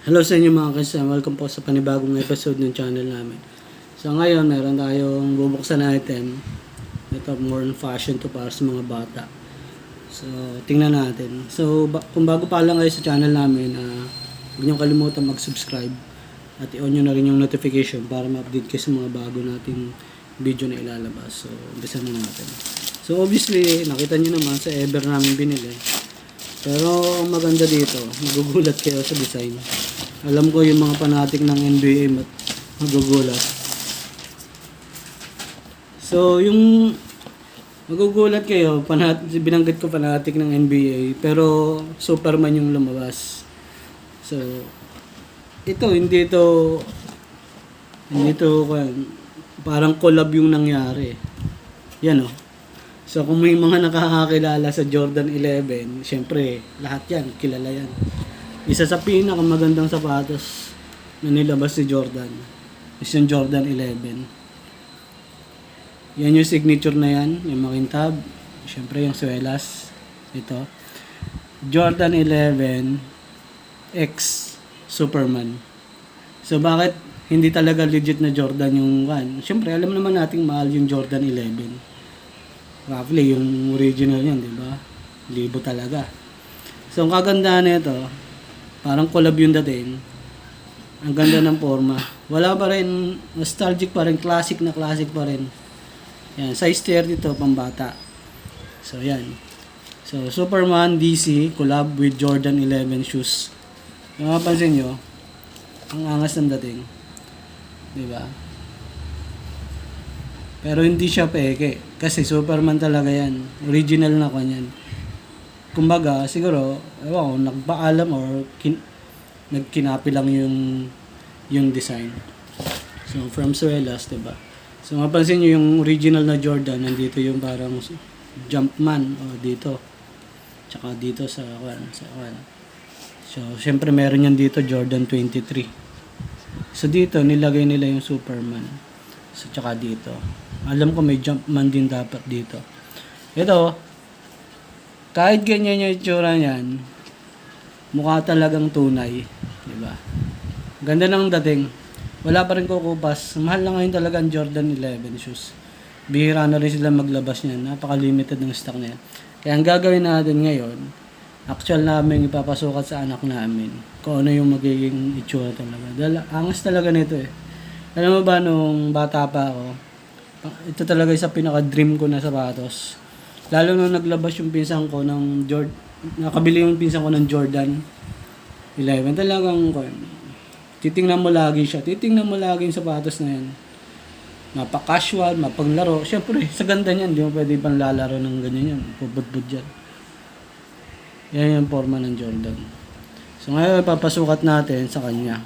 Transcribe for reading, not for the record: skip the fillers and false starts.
Hello sa inyo mga kasama, welcome po sa panibagong episode ng channel namin. So ngayon, meron tayong bubuksan na item. Ito, more on fashion to para sa mga bata. So, tingnan natin. So, kung bago pa lang kayo sa channel namin, huwag niyong kalimutan mag-subscribe at i-on nyo na rin yung notification para ma-update kayo sa mga bago nating video na ilalabas. So, umpisa na natin. So, obviously, nakita nyo naman sa ever namin binili. Pero, ang maganda dito, magugulat kayo sa design. Alam ko yung mga fanatic ng NBA magugulat. So, yung magugulat kayo, binanggit ko fanatic ng NBA, pero Superman yung lumabas. So, hindi ito parang collab yung nangyari. Yan o. So, kung may mga nakakakilala sa Jordan 11, syempre, lahat yan, kilala yan. Isa sa pinakamagandang sapatos na nilabas si Jordan is yung Jordan 11. Yan yung signature na yan, yung makintab. Syempre, yung swelas. Ito. Jordan 11 X Superman. So, bakit hindi talaga legit na Jordan yung one? Syempre, alam naman nating mahal yung Jordan 11. Roughly, yung original yan, di ba? Libo talaga. So, ang kagandahan nito, parang collab yung dating. Ang ganda ng forma. Wala pa rin, nostalgic pa rin, classic na classic pa rin. Yan, size 30 to, pambata. So, yan. So, Superman DC, collab with Jordan 11 shoes. Kung mapansin nyo, ang angas ng dating. Diba? Pero hindi siya peke. Kasi Superman talaga yan. Original na kanyan. Kumbaga, siguro, ewan ko, nagpaalam or nagkinapi lang yung design. So, from Suelas, diba? So, mapansin nyo yung original na Jordan, nandito yung parang Jumpman, o dito. Tsaka dito sa kwan. So, syempre meron yan dito, Jordan 23. So, dito, nilagay nila yung Superman. So, tsaka dito. Alam ko may Jumpman din dapat dito. Ito, kahit ganyan yung itsura niyan, mukha talagang tunay. Diba? Ganda ng dating. Wala pa rin kukupas. Mahal na ngayon talaga ang Jordan 11 shoes. Bihira na rin sila maglabas niyan. Napaka-limited ng stock na yan. Kaya ang gagawin natin ngayon, actual namin ipapasukat sa anak namin kung ano yung magiging itsura talaga. Dahil angas talaga nito eh. Alam mo ba, nung bata pa ako, ito talaga isa pinaka-dream ko na sapatos. Lalo nung naglabas yung pinsan ko ng nakabili yung pinsan ko ng Jordan 11. Talagang, titingnan mo lagi siya. Titingnan mo lagi yung sapatos na yan. Mapa-casual, mapanglaro. Siyempre, sa ganda niyan, di mo pwede pang lalaro ng ganyan yan. Pubud-bud yan. Yan yung forma ng Jordan. So, ngayon, papasukat natin sa kanya.